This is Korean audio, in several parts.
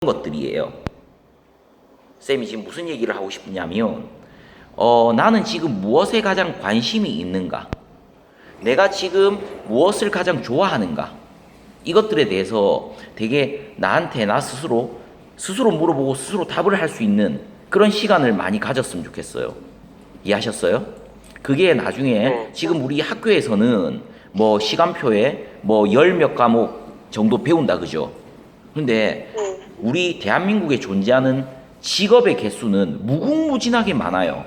것들이에요. 쌤이 지금 무슨 얘기를 하고 싶냐면 나는 지금 무엇에 가장 관심이 있는가, 내가 지금 무엇을 가장 좋아하는가, 이것들에 대해서 되게 나한테 나 스스로 물어보고 스스로 답을 할 수 있는 그런 시간을 많이 가졌으면 좋겠어요. 이해하셨어요? 그게 나중에 지금 우리 학교에서는 뭐 시간표에 뭐 열 몇 과목 정도 배운다 그죠? 근데 우리 대한민국에 존재하는 직업의 개수는 무궁무진하게 많아요.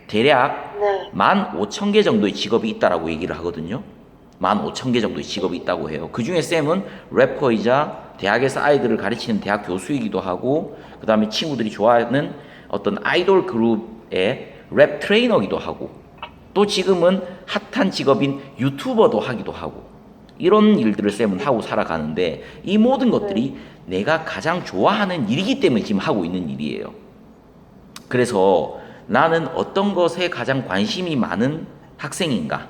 대략 15,000개 정도의 직업이 있다라고 얘기를 하거든요. 15,000개 정도의 직업이 있다고 해요. 그 중에 쌤은 래퍼이자 대학에서 아이들을 가르치는 대학 교수이기도 하고, 그 다음에 친구들이 좋아하는 어떤 아이돌 그룹의 랩 트레이너기도 하고, 또 지금은 핫한 직업인 유튜버도 하기도 하고, 이런 일들을 쌤은 하고 살아가는데, 이 모든 것들이 내가 가장 좋아하는 일이기 때문에 지금 하고 있는 일이에요. 그래서 나는 어떤 것에 가장 관심이 많은 학생인가?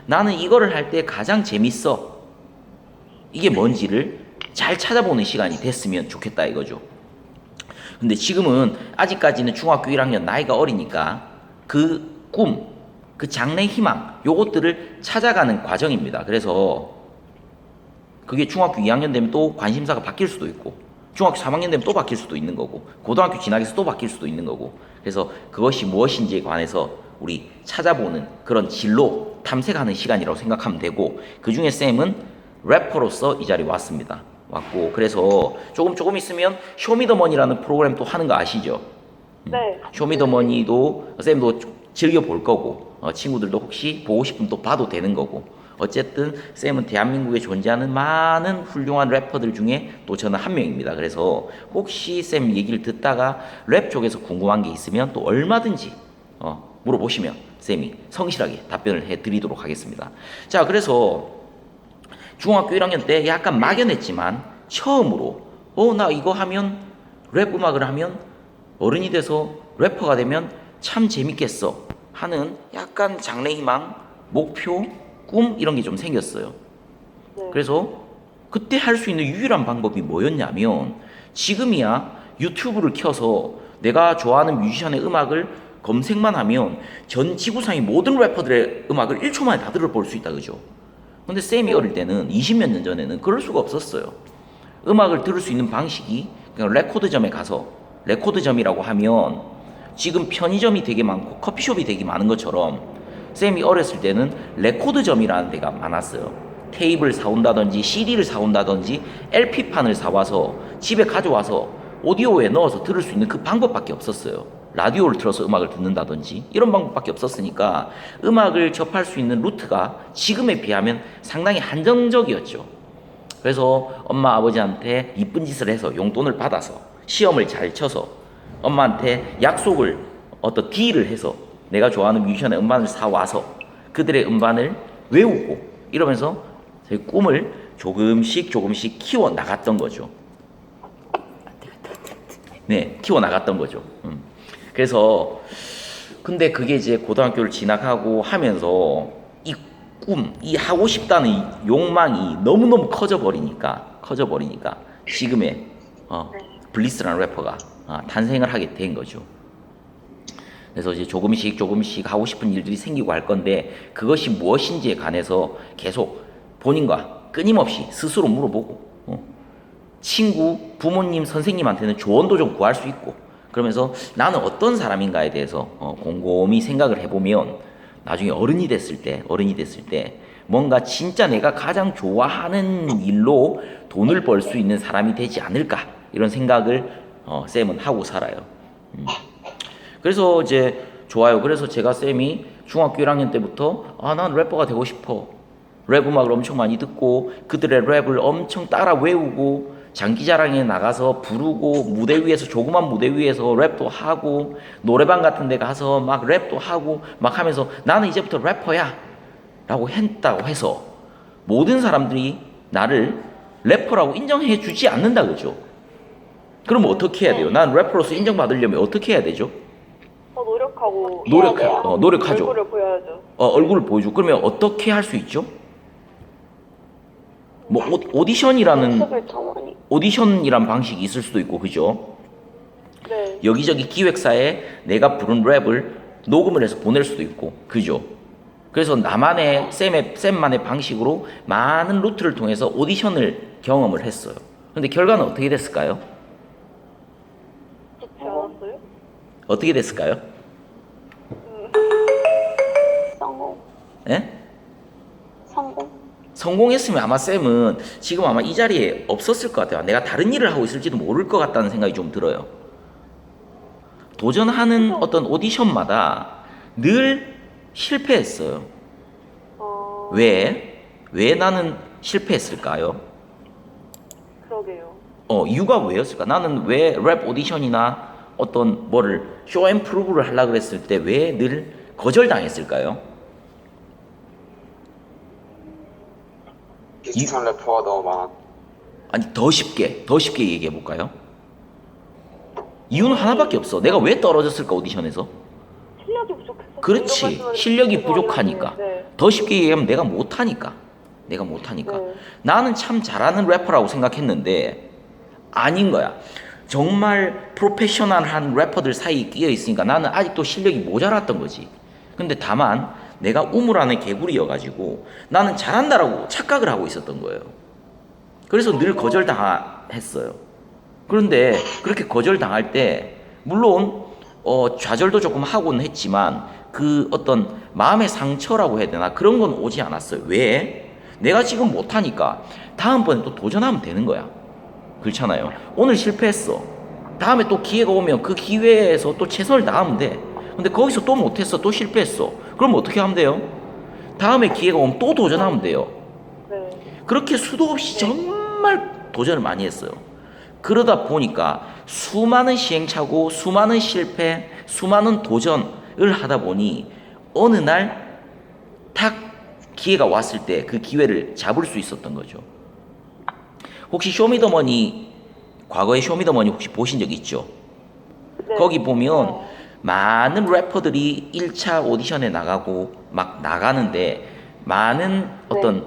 나는 이거를 할 때 가장 재밌어. 이게 뭔지를 잘 찾아보는 시간이 됐으면 좋겠다 이거죠. 근데 지금은 아직까지는 중학교 1학년 나이가 어리니까 그 꿈, 그 장래 희망, 요것들을 찾아가는 과정입니다. 그래서 그게 중학교 2학년 되면 또 관심사가 바뀔 수도 있고, 중학교 3학년 되면 또 바뀔 수도 있는 거고, 고등학교 진학해서 또 바뀔 수도 있는 거고, 그래서 그것이 무엇인지에 관해서 우리 찾아보는 그런 진로 탐색하는 시간이라고 생각하면 되고, 그 중에 쌤은 래퍼로서 이 자리에 왔고, 그래서 조금 있으면 쇼미더머니라는 프로그램 또 하는 거 아시죠? 네. 쇼미더머니도 쌤도 즐겨 볼 거고, 친구들도 혹시 보고 싶으면 또 봐도 되는 거고, 어쨌든 쌤은 대한민국에 존재하는 많은 훌륭한 래퍼들 중에 또 저는 한 명입니다. 그래서 혹시 쌤 얘기를 듣다가 랩 쪽에서 궁금한 게 있으면 또 얼마든지 물어보시면 쌤이 성실하게 답변을 해드리도록 하겠습니다. 자, 그래서 중학교 1학년 때 약간 막연했지만 처음으로 나 이거 하면, 랩 음악을 하면 어른이 돼서 래퍼가 되면 참 재밌겠어 하는 약간 장래희망, 목표, 꿈 이런 게 좀 생겼어요. 그래서 그때 할 수 있는 유일한 방법이 뭐였냐면, 지금이야 유튜브를 켜서 내가 좋아하는 뮤지션의 음악을 검색만 하면 전 지구상의 모든 래퍼들의 음악을 1초 만에 다 들어볼 수 있다 그죠? 근데 쌤이 어릴 때는 20몇 년 전에는 그럴 수가 없었어요. 음악을 들을 수 있는 방식이 그냥 레코드점에 가서, 레코드점이라고 하면 지금 편의점이 되게 많고 커피숍이 되게 많은 것처럼 쌤이 어렸을 때는 레코드점이라는 데가 많았어요. 테이프를 사온다든지 CD를 사온다든지 LP판을 사와서 집에 가져와서 오디오에 넣어서 들을 수 있는 그 방법밖에 없었어요. 라디오를 틀어서 음악을 듣는다든지 이런 방법밖에 없었으니까 음악을 접할 수 있는 루트가 지금에 비하면 상당히 한정적이었죠. 그래서 엄마 아버지한테 이쁜 짓을 해서 용돈을 받아서 시험을 잘 쳐서 엄마한테 약속을 어떤 딜을 해서 내가 좋아하는 뮤지션의 음반을 사와서 그들의 음반을 외우고 이러면서 제 꿈을 조금씩 키워 나갔던 거죠. 네, 키워 나갔던 거죠. 그래서 근데 그게 이제 고등학교를 진학하고 하면서 이 꿈, 이 하고 싶다는 이 욕망이 너무너무 커져버리니까 지금의 블리스라는 래퍼가 탄생을 하게 된 거죠. 그래서 이제 조금씩 하고 싶은 일들이 생기고 할 건데, 그것이 무엇인지에 관해서 계속 본인과 끊임없이 스스로 물어보고, 친구, 부모님, 선생님한테는 조언도 좀 구할 수 있고, 그러면서 나는 어떤 사람인가에 대해서 곰곰이 생각을 해보면 나중에 어른이 됐을 때 뭔가 진짜 내가 가장 좋아하는 일로 돈을 벌 수 있는 사람이 되지 않을까, 이런 생각을 쌤은 하고 살아요. 그래서 이제 좋아요. 그래서 제가 쌤이 중학교 1학년 때부터 난 래퍼가 되고 싶어, 랩 음악을 엄청 많이 듣고 그들의 랩을 엄청 따라 외우고 장기자랑에 나가서 부르고 무대 위에서, 조그만 무대 위에서 랩도 하고 노래방 같은 데 가서 막 랩도 하고 막 하면서 나는 이제부터 래퍼야 라고 했다고 해서 모든 사람들이 나를 래퍼라고 인정해 주지 않는다 그죠? 그럼 어떻게 해야 돼요? 난 래퍼로서 인정받으려면 어떻게 해야 되죠? 노력하죠. 얼굴을 보여야죠. 얼굴을 보여주고. 그러면 어떻게 할 수 있죠? 뭐 오디션이라는 연습을 더 많이. 오디션이란 방식이 있을 수도 있고, 그죠? 네. 여기저기 기획사에 내가 부른 랩을 녹음을 해서 보낼 수도 있고, 그죠? 그래서 나만의 쌤만의 방식으로 많은 루트를 통해서 오디션을 경험을 했어요. 근데 결과는 어떻게 됐을까요? 좋지 않았어요? 어떻게 됐을까요? 성공. 예? 성공. 성공했으면 아마 쌤은 지금 아마 이 자리에 없었을 것 같아요. 내가 다른 일을 하고 있을지도 모를 것 같다는 생각이 좀 들어요. 도전하는 어떤 오디션마다 늘 실패했어요. 왜? 왜 나는 실패했을까요? 그러게요. 이유가 왜였을까? 나는 왜 랩 오디션이나 어떤 뭐를 쇼앤프루브를 하려고 그랬을 때 왜 늘 거절당했을까요? 비슷한 래퍼가 너무 많아. 아니 더 쉽게 얘기해 볼까요? 이유는 하나밖에 없어. 내가 왜 떨어졌을까 오디션에서? 실력이 부족해서. 그렇지. 실력이 부족하니까. 네. 더 쉽게 얘기하면 내가 못하니까. 네. 나는 참 잘하는 래퍼라고 생각했는데 아닌 거야. 정말 프로페셔널한 래퍼들 사이에 끼어 있으니까 나는 아직도 실력이 모자랐던 거지. 근데 다만 내가 우물 안에 개구리여가지고 나는 잘한다라고 착각을 하고 있었던 거예요. 그래서 늘 거절당했어요. 그런데 그렇게 거절당할 때 물론 좌절도 조금 하고는 했지만 그 어떤 마음의 상처라고 해야 되나 그런 건 오지 않았어요. 왜? 내가 지금 못하니까 다음번에 또 도전하면 되는 거야. 그렇잖아요. 오늘 실패했어. 다음에 또 기회가 오면 그 기회에서 또 최선을 다하면 돼. 근데 거기서 또 못했어. 또 실패했어. 그럼 어떻게 하면 돼요? 다음에 기회가 오면 또 도전하면 돼요. 네. 그렇게 수도 없이 정말 도전을 많이 했어요. 그러다 보니까 수많은 시행착오, 수많은 실패, 수많은 도전을 하다 보니 어느 날 탁 기회가 왔을 때 그 기회를 잡을 수 있었던 거죠. 혹시 쇼미더머니, 과거의 쇼미더머니 혹시 보신 적 있죠? 네. 거기 보면 많은 래퍼들이 1차 오디션에 나가고 막 나가는데 많은 어떤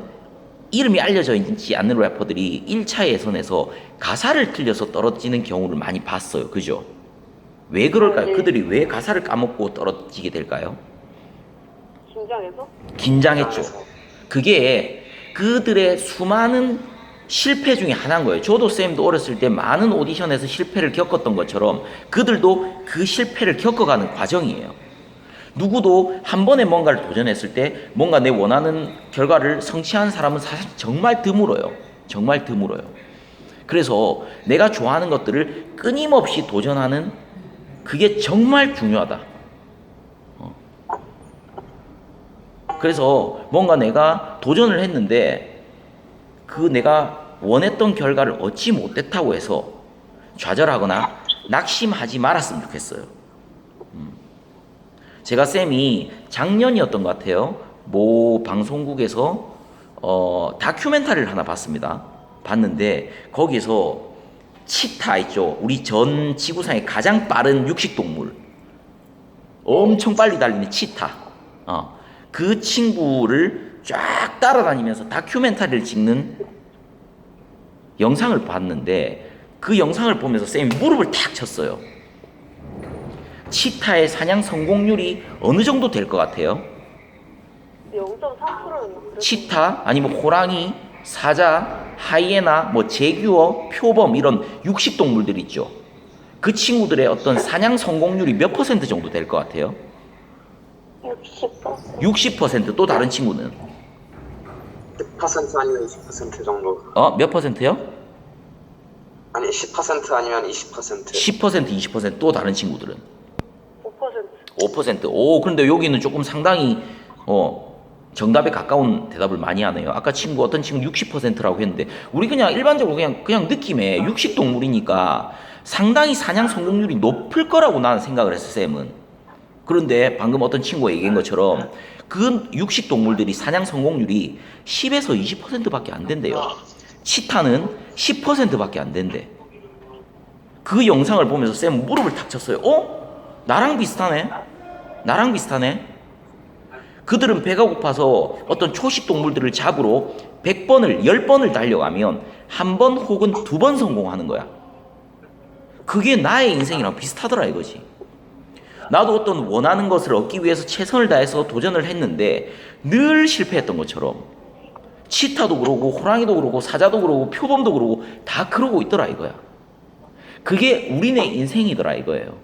이름이 알려져 있지 않는 래퍼들이 1차 예선에서 가사를 틀려서 떨어지는 경우를 많이 봤어요. 그죠? 왜 그럴까요? 네. 그들이 왜 가사를 까먹고 떨어지게 될까요? 긴장해서? 긴장했죠. 그게 그들의 수많은 실패 중에 하나인 거예요. 저도 쌤도 어렸을 때 많은 오디션에서 실패를 겪었던 것처럼 그들도 그 실패를 겪어가는 과정이에요. 누구도 한 번에 뭔가를 도전했을 때 뭔가 내 원하는 결과를 성취한 사람은 사실 정말 드물어요. 정말 드물어요. 그래서 내가 좋아하는 것들을 끊임없이 도전하는 그게 정말 중요하다. 그래서 뭔가 내가 도전을 했는데 그 내가 원했던 결과를 얻지 못했다고 해서 좌절하거나 낙심하지 말았으면 좋겠어요. 제가 쌤이 작년이었던 것 같아요. 모 방송국에서 다큐멘터리를 하나 봤습니다. 봤는데 거기서 치타 있죠. 우리 전 지구상의 가장 빠른 육식동물. 엄청 빨리 달리는 치타. 그 친구를 쫙 따라다니면서 다큐멘터리를 찍는 영상을 봤는데 그 영상을 보면서 쌤이 무릎을 탁 쳤어요. 치타의 사냥 성공률이 어느 정도 될 것 같아요? 0.3%는 치타 아니면 호랑이, 사자, 하이에나, 뭐 제규어, 표범 이런 육식 동물들 있죠. 그 친구들의 어떤 사냥 성공률이 몇 퍼센트 정도 될 것 같아요? 60%. 60%. 또 다른 친구는 10% 아니면 20% 정도. 몇 퍼센트요? 아니 10% 아니면 20%. 10%, 20%. 또 다른 친구들은 5%. 5%. 오, 그런데 여기는 조금 상당히 정답에 가까운 대답을 많이 하네요. 아까 어떤 친구 60%라고 했는데 우리 그냥 일반적으로 그냥 느낌에 육식 동물이니까 상당히 사냥 성공률이 높을 거라고 나는 생각을 했어, 쌤은. 그런데 방금 어떤 친구가 얘기한 것처럼 그 육식 동물들이 사냥 성공률이 10에서 20%밖에 안 된대요. 치타는 10%밖에 안 된대. 그 영상을 보면서 쌤 무릎을 탁 쳤어요. 나랑 비슷하네? 나랑 비슷하네? 그들은 배가 고파서 어떤 초식 동물들을 잡으러 100번을, 10번을 달려가면 한 번 혹은 2번 성공하는 거야. 그게 나의 인생이랑 비슷하더라 이거지. 나도 어떤 원하는 것을 얻기 위해서 최선을 다해서 도전을 했는데 늘 실패했던 것처럼 치타도 그러고 호랑이도 그러고 사자도 그러고 표범도 그러고 다 그러고 있더라 이거야. 그게 우리네 인생이더라 이거예요.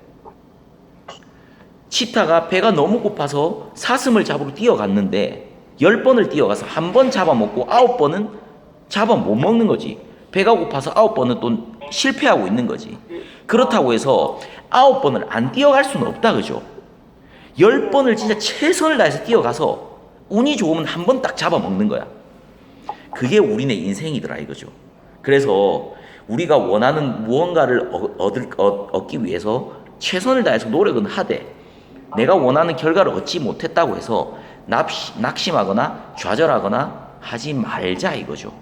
치타가 배가 너무 고파서 사슴을 잡으러 뛰어갔는데 10번을 뛰어가서 한 번 잡아먹고 9번은 잡아 못 먹는 거지. 배가 고파서 9번은 또 실패하고 있는 거지. 그렇다고 해서 9번을 안 뛰어갈 수는 없다 그죠? 10번을 진짜 최선을 다해서 뛰어가서 운이 좋으면 한 번 딱 잡아먹는 거야. 그게 우리네 인생이더라 이거죠. 그래서 우리가 원하는 무언가를 얻기 위해서 최선을 다해서 노력은 하되 내가 원하는 결과를 얻지 못했다고 해서 낙심하거나 좌절하거나 하지 말자 이거죠.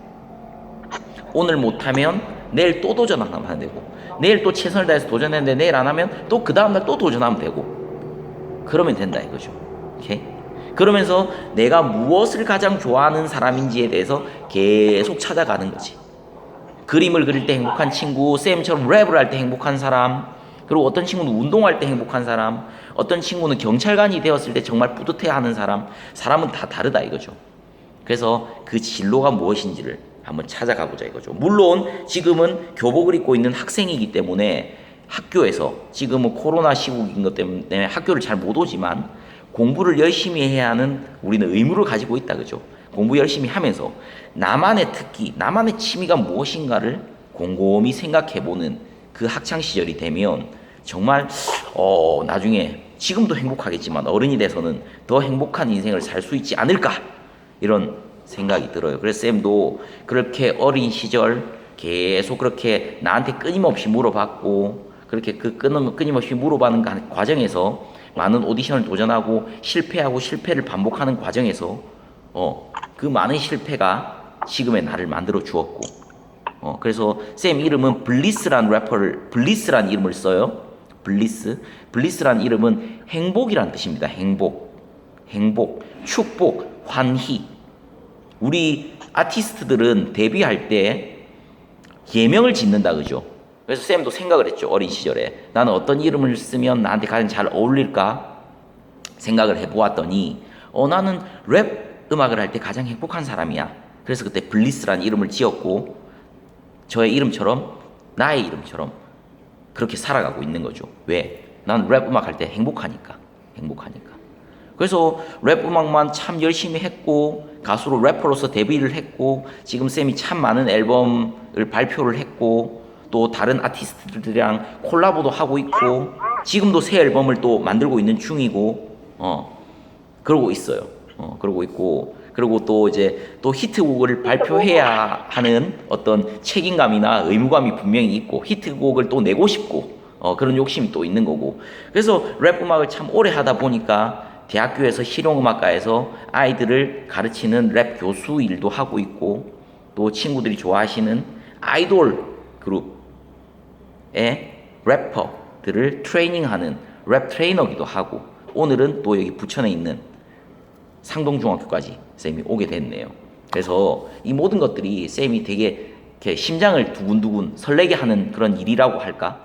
오늘 못하면 내일 또 도전하면 되고 내일 또 최선을 다해서 도전했는데 내일 안 하면 또 그 다음날 또 도전하면 되고 그러면 된다 이거죠. 오케이? 그러면서 내가 무엇을 가장 좋아하는 사람인지에 대해서 계속 찾아가는 거지. 그림을 그릴 때 행복한 친구, 쌤처럼 랩을 할 때 행복한 사람, 그리고 어떤 친구는 운동할 때 행복한 사람, 어떤 친구는 경찰관이 되었을 때 정말 뿌듯해하는 사람, 사람은 다 다르다 이거죠. 그래서 그 진로가 무엇인지를 한번 찾아가보자 이거죠. 물론 지금은 교복을 입고 있는 학생이기 때문에 학교에서 지금은 코로나 시국인 것 때문에 학교를 잘 못 오지만 공부를 열심히 해야 하는 우리는 의무를 가지고 있다 그죠. 공부 열심히 하면서 나만의 특기, 나만의 취미가 무엇인가를 곰곰이 생각해보는 그 학창 시절이 되면 정말 나중에 지금도 행복하겠지만 어른이 돼서는 더 행복한 인생을 살 수 있지 않을까 이런 생각이 들어요. 그래서 쌤도 그렇게 어린 시절 계속 그렇게 나한테 끊임없이 물어봤고 그렇게 그 끊임없이 물어보는 과정에서 많은 오디션을 도전하고 실패하고 실패를 반복하는 과정에서 그 많은 실패가 지금의 나를 만들어 주었고 그래서 쌤 이름은 블리스란 블리스란 이름을 써요. 블리스란 이름은 행복이란 뜻입니다. 행복, 축복, 환희. 우리 아티스트들은 데뷔할 때 예명을 짓는다 그죠? 그래서 쌤도 생각을 했죠. 어린 시절에 나는 어떤 이름을 쓰면 나한테 가장 잘 어울릴까 생각을 해보았더니 나는 랩 음악을 할 때 가장 행복한 사람이야. 그래서 그때 블리스란 이름을 지었고 저의 이름처럼 나의 이름처럼 그렇게 살아가고 있는 거죠. 왜? 난 랩 음악 할 때 행복하니까. 그래서 랩 음악만 참 열심히 했고 가수로 래퍼로서 데뷔를 했고 지금 쌤이 참 많은 앨범을 발표를 했고 또 다른 아티스트들이랑 콜라보도 하고 있고 지금도 새 앨범을 또 만들고 있는 중이고 그러고 있어요. 그러고 있고 그리고 또 이제 또 히트곡을 발표해야 하는 어떤 책임감이나 의무감이 분명히 있고 히트곡을 또 내고 싶고 그런 욕심이 또 있는 거고 그래서 랩 음악을 참 오래 하다 보니까 대학교에서 실용음악과에서 아이들을 가르치는 랩 교수 일도 하고 있고 또 친구들이 좋아하시는 아이돌 그룹의 래퍼들을 트레이닝하는 랩 트레이너기도 하고 오늘은 또 여기 부천에 있는 상동중학교까지 쌤이 오게 됐네요. 그래서 이 모든 것들이 쌤이 되게 이렇게 심장을 두근두근 설레게 하는 그런 일이라고 할까?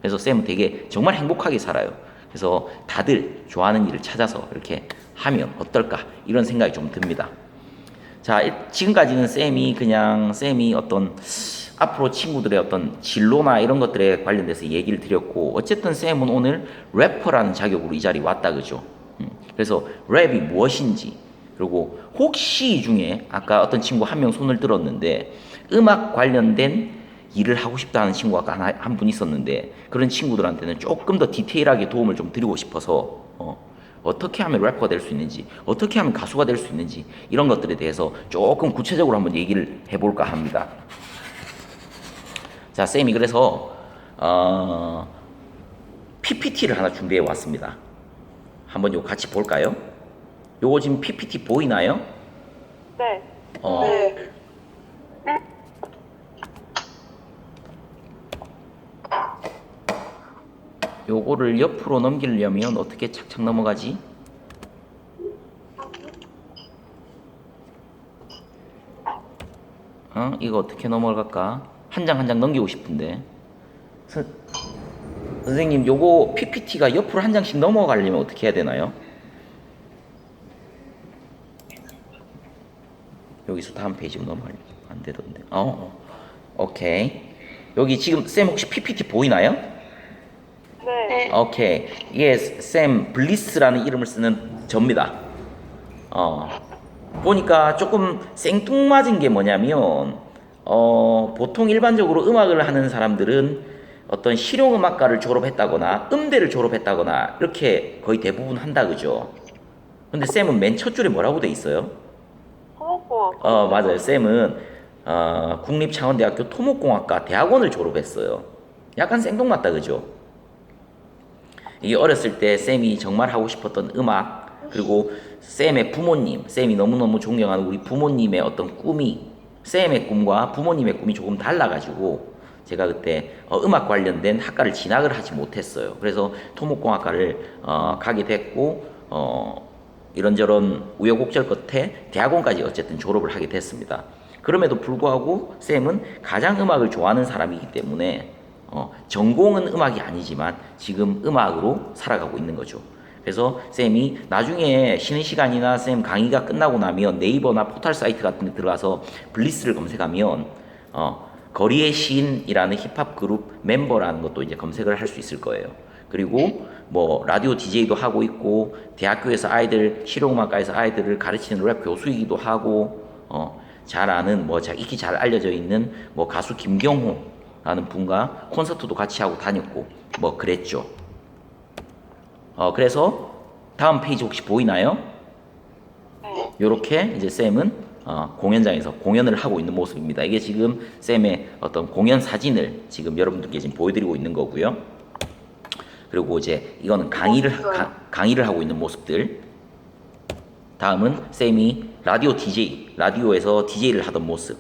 그래서 쌤은 되게 정말 행복하게 살아요. 그래서 다들 좋아하는 일을 찾아서 이렇게 하면 어떨까 이런 생각이 좀 듭니다. 자, 지금까지는 쌤이 어떤 앞으로 친구들의 어떤 진로나 이런 것들에 관련돼서 얘기를 드렸고 어쨌든 쌤은 오늘 래퍼라는 자격으로 이 자리에 왔다 그죠. 그래서 랩이 무엇인지 그리고 혹시 이 중에 아까 어떤 친구 한 명 손을 들었는데 음악 관련된 일을 하고 싶다 하는 친구가 한 분 있었는데 그런 친구들한테는 조금 더 디테일하게 도움을 좀 드리고 싶어서 어떻게 하면 래퍼가 될 수 있는지 어떻게 하면 가수가 될 수 있는지 이런 것들에 대해서 조금 구체적으로 한번 얘기를 해볼까 합니다. 자, 쌤이 그래서 PPT를 하나 준비해 왔습니다. 한번 이거 같이 볼까요? 요거 지금 PPT 보이나요? 네. 네. 요거를 옆으로 넘기려면 어떻게 착착 넘어가지? 이거 어떻게 넘어갈까? 한 장 한 장 넘기고 싶은데. 선생님, 요거 PPT가 옆으로 한 장씩 넘어가려면 어떻게 해야 되나요? 여기서 다음 페이지로 넘어가려면 안 되던데. 오케이. 여기 지금 쌤 혹시 PPT 보이나요? 네. 오케이. 이게 쌤 블리스라는 이름을 쓰는 접니다. 보니까 조금 생뚱맞은 게 뭐냐면, 보통 일반적으로 음악을 하는 사람들은 어떤 실용음악과를 졸업했다거나 음대를 졸업했다거나 이렇게 거의 대부분 한다 그죠? 근데 쌤은 맨 첫 줄에 뭐라고 돼 있어요? 토목공학. 맞아요. 쌤은 국립창원대학교 토목공학과 대학원을 졸업했어요. 약간 생뚱맞다 그죠? 이게 어렸을 때 쌤이 정말 하고 싶었던 음악, 그리고 쌤의 부모님, 쌤이 너무너무 존경하는 우리 부모님의 어떤 꿈이, 쌤의 꿈과 부모님의 꿈이 조금 달라가지고 제가 그때 음악 관련된 학과를 진학을 하지 못했어요. 그래서 토목공학과를 가게 됐고, 이런저런 우여곡절 끝에 대학원까지 어쨌든 졸업을 하게 됐습니다. 그럼에도 불구하고 쌤은 가장 음악을 좋아하는 사람이기 때문에 전공은 음악이 아니지만 지금 음악으로 살아가고 있는 거죠. 그래서 쌤이 나중에 쉬는 시간이나 쌤 강의가 끝나고 나면 네이버나 포털 사이트 같은 데 들어가서 블리스를 검색하면 거리의 시인이라는 힙합 그룹 멤버라는 것도 이제 검색을 할 수 있을 거예요. 그리고 뭐 라디오 DJ도 하고 있고 대학교에서 아이들 실용음악과에서 아이들을 가르치는 랩 교수이기도 하고 잘 아는 뭐 익히 잘 알려져 있는 뭐 가수 김경호라는 분과 콘서트도 같이 하고 다녔고 뭐 그랬죠. 그래서 다음 페이지 혹시 보이나요? 요렇게 이제 쌤은 공연장에서 공연을 하고 있는 모습입니다. 이게 지금 쌤의 어떤 공연 사진을 지금 여러분들께 지금 보여드리고 있는 거고요. 그리고 이제 이거는 강의를 하고 있는 모습들. 다음은 쌤이 라디오 DJ, 라디오에서 DJ를 하던 모습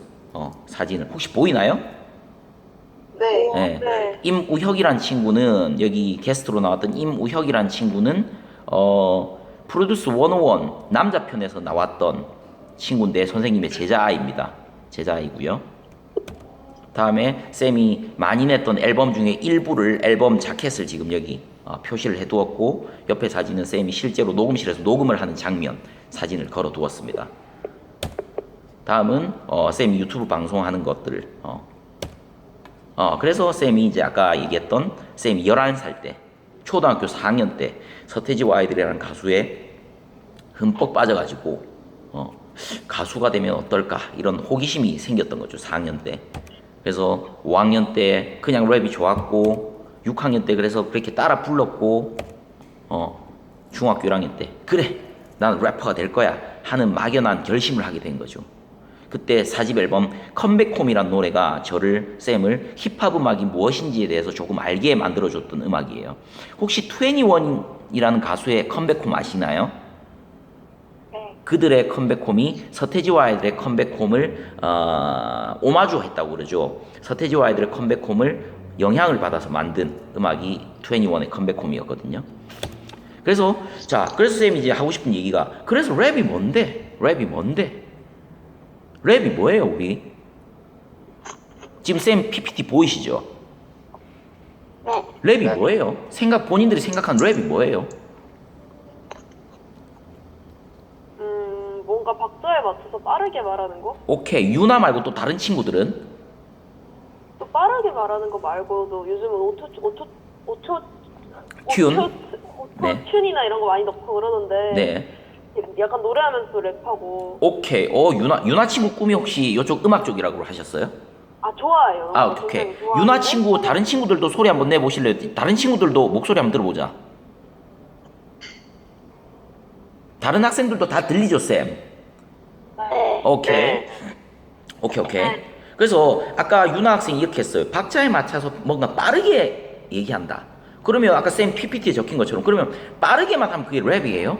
사진을 혹시 보이나요? 네. 네. 네. 임우혁이란 친구는 여기 게스트로 나왔던 임우혁이란 친구는 프로듀스 101 남자 편에서 나왔던 친구인데 선생님의 제자아입니다. 제자아이고요. 다음에 쌤이 많이 냈던 앨범 중에 일부를 앨범 자켓을 지금 여기 표시를 해두었고 옆에 사진은 쌤이 실제로 녹음실에서 녹음을 하는 장면 사진을 걸어 두었습니다. 다음은 쌤이 유튜브 방송하는 것들. 그래서 쌤이 이제 아까 얘기했던 쌤이 11살 때 초등학교 4학년 때 서태지와 아이들이라는 가수에 흠뻑 빠져가지고 가수가 되면 어떨까 이런 호기심이 생겼던 거죠. 4학년 때. 그래서 5학년 때 그냥 랩이 좋았고 6학년 때 그래서 그렇게 따라 불렀고 중학교 1학년 때 그래 나는 래퍼가 될 거야 하는 막연한 결심을 하게 된 거죠. 그때 4집 앨범 컴백홈이란 노래가 쌤을 힙합 음악이 무엇인지에 대해서 조금 알게 만들어줬던 음악이에요. 혹시 21이라는 가수의 컴백홈 아시나요? 네. 그들의 컴백홈이 서태지와 아이들의 컴백홈을 오마주 했다고 그러죠. 서태지와 아이들의 컴백홈을 영향을 받아서 만든 음악이 21의 컴백홈이었거든요. 그래서 쌤이 이제 하고 싶은 얘기가 그래서 랩이 뭔데? 랩이 뭐예요, 우리? 지금 쌤 PPT 보이시죠? 네. 랩이 뭐예요? 본인들이 생각하는 랩이 뭐예요? 뭔가 박자에 맞춰서 빠르게 말하는 거? 오케이. 유나 말고 또 다른 친구들은? 또 빠르게 말하는 거 말고도 요즘은 오토 튠? 네. 튠이나 이런 거 많이 넣고 그러는데 네. 약간 노래하면서 랩하고. 오케이. 유나 친구 꿈이 혹시 이쪽 음악 쪽이라고 하셨어요? 좋아요. 오케이. 굉장히 좋아하는데? 유나 친구 다른 친구들도 소리 한번 내보실래요? 다른 친구들도 목소리 한번 들어보자. 다른 학생들도 다 들리죠, 쌤? 네. 오케이. 그래서 아까 유나 학생이 이렇게 했어요. 박자에 맞춰서 뭔가 빠르게 얘기한다. 그러면 아까 쌤 PPT에 적힌 것처럼 그러면 빠르게만 하면 그게 랩이에요?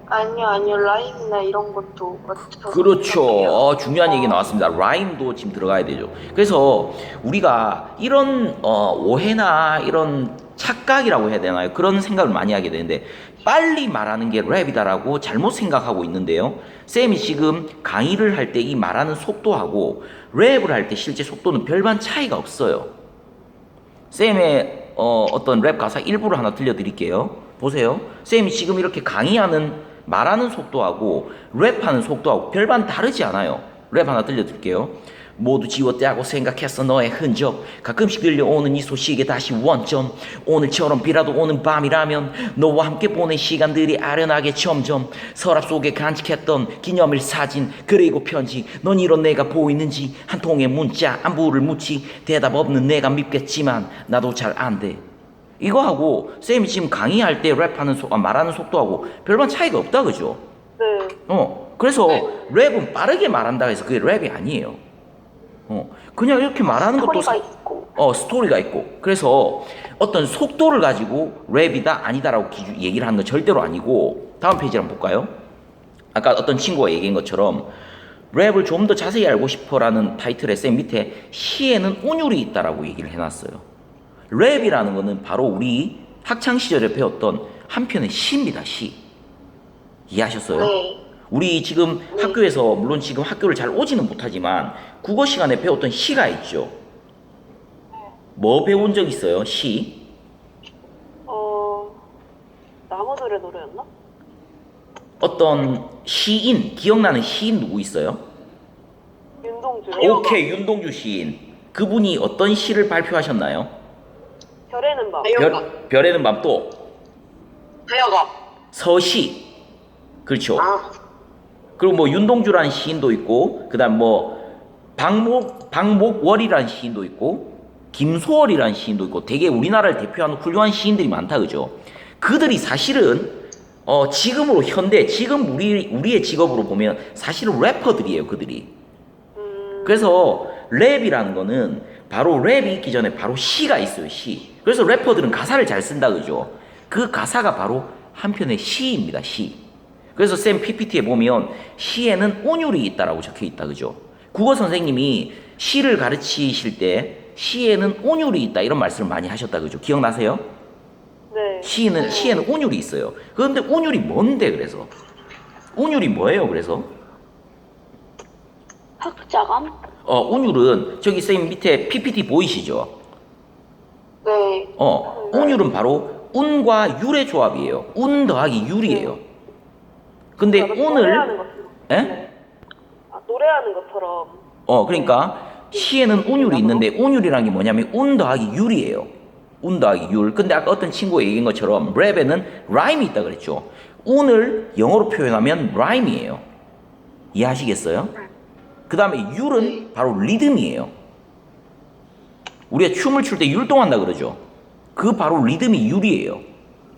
아니요. 라임이나 이런 것도 맞춰서. 그렇죠. 중요한 얘기 나왔습니다. 라임도 지금 들어가야 되죠. 그래서 우리가 이런 오해나 이런 착각이라고 해야 되나요? 그런 생각을 많이 하게 되는데 빨리 말하는 게 랩이다라고 잘못 생각하고 있는데요. 쌤이 지금 강의를 할 때 이 말하는 속도하고 랩을 할 때 실제 속도는 별반 차이가 없어요. 쌤의 어떤 랩 가사 일부를 하나 들려드릴게요. 보세요. 쌤이 지금 이렇게 강의하는 말하는 속도하고 랩하는 속도하고 별반 다르지 않아요. 랩 하나 들려드릴게요. 모두 지웠다고 생각했어 너의 흔적 가끔씩 들려오는 이 소식에 다시 원점 오늘처럼 비라도 오는 밤이라면 너와 함께 보낸 시간들이 아련하게 점점 서랍 속에 간직했던 기념일 사진 그리고 편지 넌 이런 내가 보이는지 한 통의 문자 안부를 묻지 대답 없는 내가 밉겠지만 나도 잘 안 돼. 이거하고 쌤이 지금 강의할 때 랩하는 말하는 속도하고 별반 차이가 없다 그죠? 네. 그래서 랩은 빠르게 말한다 해서 그게 랩이 아니에요. 그냥 이렇게 말하는 것도 스토리가 있고. 스토리가 있고. 그래서 어떤 속도를 가지고 랩이다 아니다라고 얘기를 하는 건 절대로 아니고. 다음 페이지 한번 볼까요? 아까 어떤 친구가 얘기한 것처럼 랩을 좀 더 자세히 알고 싶어라는 타이틀에 쌤 밑에 시에는 운율이 있다라고 얘기를 해놨어요. 랩이라는 거는 바로 우리 학창 시절에 배웠던 한 편의 시입니다. 시. 이해하셨어요? 네. 우리 지금 학교에서 물론 지금 학교를 잘 오지는 못하지만 국어 시간에 배웠던 시가 있죠. 뭐 배운 적 있어요? 시? 나무들의 노래였나? 어떤 시인, 기억나는 시인 누구 있어요? 윤동주. 오케이, 윤동주 시인. 그분이 어떤 시를 발표하셨나요? 별에는 밤. 별에는 밤 또 하여가. 서시. 그렇죠. 아, 그리고 뭐 윤동주라는 시인도 있고 그다음 뭐 박목월이라는 시인도 있고 김소월이라는 시인도 있고 되게 우리나라를 대표하는 훌륭한 시인들이 많다 그죠? 그들이 사실은 지금으로 현대 지금 우리의 직업으로 보면 사실은 래퍼들이에요 그들이. 그래서 랩이라는 거는 바로 랩이 있기 전에 바로 시가 있어요 시. 그래서 래퍼들은 가사를 잘 쓴다 그죠? 그 가사가 바로 한편의 시입니다 시. 그래서 쌤 PPT에 보면 시에는 운율이 있다라고 적혀 있다 그죠? 국어 선생님이 시를 가르치실 때 시에는 운율이 있다 이런 말씀을 많이 하셨다 그죠? 기억나세요? 네. 시에는 운율이 있어요. 그런데 운율이 뭔데 그래서? 운율이 뭐예요 그래서? 흑자감? 운율은 저기 쌤 밑에 PPT 보이시죠? 네. 운율은 바로 운과 율의 조합이에요. 운 더하기 율이에요. 근데 노래하는 운을 것처럼. 에? 네. 노래하는 것처럼. 그러니까 시에는 운율이 있는데 운율이라는 게 뭐냐면 운 더하기 율이에요. 운 더하기 율. 근데 아까 어떤 친구가 얘기한 것처럼 랩에는 라임이 있다 그랬죠. 운을 영어로 표현하면 라임이에요. 이해하시겠어요? 그 다음에 율은 바로 리듬이에요. 우리가 춤을 출 때 율동한다 그러죠. 그 바로 리듬이 율이에요.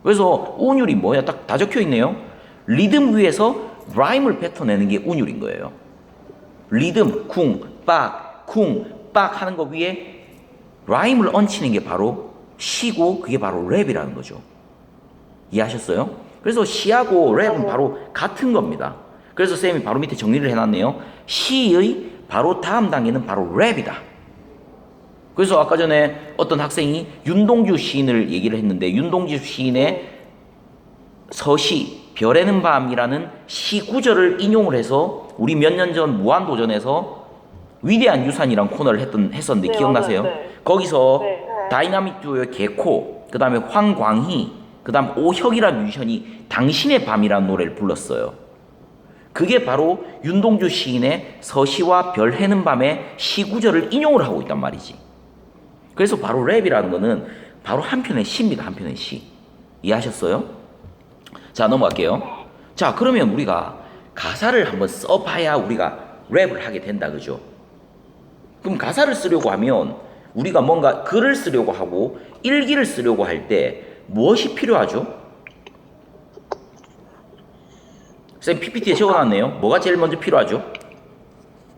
그래서 운율이 뭐야? 딱 다 적혀 있네요. 리듬 위에서 라임을 뱉어내는 게 운율인 거예요. 리듬, 쿵, 빡, 쿵, 빡 하는 거 위에 라임을 얹히는 게 바로 시고 그게 바로 랩이라는 거죠. 이해하셨어요? 그래서 시하고 랩은 바로 같은 겁니다. 그래서 쌤이 바로 밑에 정리를 해놨네요. 시의 바로 다음 단계는 바로 랩이다. 그래서 아까 전에 어떤 학생이 윤동주 시인을 얘기를 했는데 윤동주 시인의 서시 별에는 밤이라는 시 구절을 인용을 해서 우리 몇 년 전 무한도전에서 위대한 유산이란 코너를 했었는데 네, 기억나세요? 맞아요. 네. 거기서 네. 다이나믹 듀오의 개코, 그 다음에 황광희, 그 다음 오혁이라는 뮤지션이 당신의 밤이라는 노래를 불렀어요. 그게 바로 윤동주 시인의 서시와 별 해는 밤의 시 구절을 인용을 하고 있단 말이지. 그래서 바로 랩이라는 거는 바로 한편의 시입니다. 한편의 시. 이해하셨어요? 자, 넘어갈게요. 자, 그러면 우리가 가사를 한번 써봐야 우리가 랩을 하게 된다. 그죠? 그럼 가사를 쓰려고 하면 우리가 뭔가 글을 쓰려고 하고 일기를 쓰려고 할 때 무엇이 필요하죠? 쌤 PPT에 적어놨네요. 뭐가 제일 먼저 필요하죠?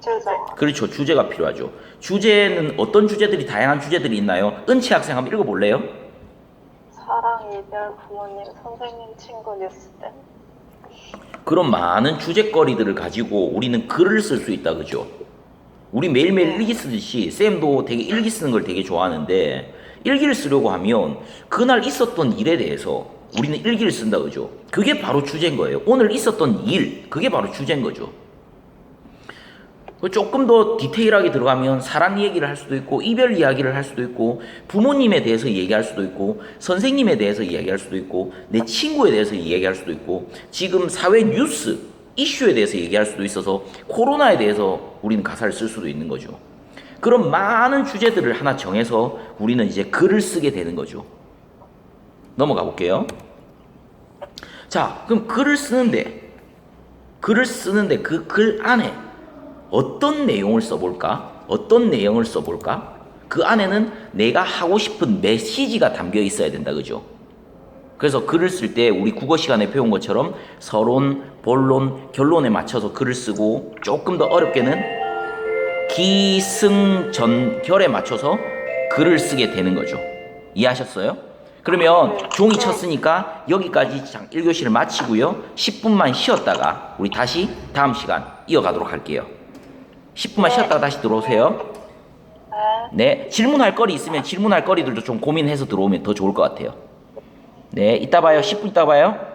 주제. 그렇죠. 주제가 필요하죠. 주제는 어떤 주제들이 다양한 주제들이 있나요? 은채 학생 한번 읽어볼래요? 사랑, 이별, 부모님, 선생님, 친구, 뉴스 등. 그런 많은 주제거리들을 가지고 우리는 글을 쓸 수 있다. 그죠? 우리 매일매일 일기 쓰듯이 쌤도 되게 일기 쓰는 걸 되게 좋아하는데 일기를 쓰려고 하면 그날 있었던 일에 대해서 우리는 일기를 쓴다 그죠? 그게 바로 주제인 거예요. 오늘 있었던 일, 그게 바로 주제인 거죠. 조금 더 디테일하게 들어가면 사랑 얘기를 할 수도 있고 이별 이야기를 할 수도 있고 부모님에 대해서 얘기할 수도 있고 선생님에 대해서 이야기할 수도 있고 내 친구에 대해서 얘기할 수도 있고 지금 사회 뉴스 이슈에 대해서 얘기할 수도 있어서 코로나에 대해서 우리는 가사를 쓸 수도 있는 거죠. 그런 많은 주제들을 하나 정해서 우리는 이제 글을 쓰게 되는 거죠. 넘어가 볼게요. 자, 그럼 글을 쓰는데 그 글 안에 어떤 내용을 써볼까? 어떤 내용을 써볼까? 그 안에는 내가 하고 싶은 메시지가 담겨 있어야 된다, 그죠? 그래서 글을 쓸 때 우리 국어 시간에 배운 것처럼 서론, 본론, 결론에 맞춰서 글을 쓰고 조금 더 어렵게는 기승전결에 맞춰서 글을 쓰게 되는 거죠. 이해하셨어요? 그러면 종이 쳤으니까 여기까지 1교시를 마치고요. 10분만 쉬었다가 우리 다시 다음 시간 이어가도록 할게요. 10분만 쉬었다가 다시 들어오세요. 네, 질문할 거리 있으면 질문할 거리들도 좀 고민해서 들어오면 더 좋을 것 같아요. 네, 이따 봐요. 10분 있다 봐요.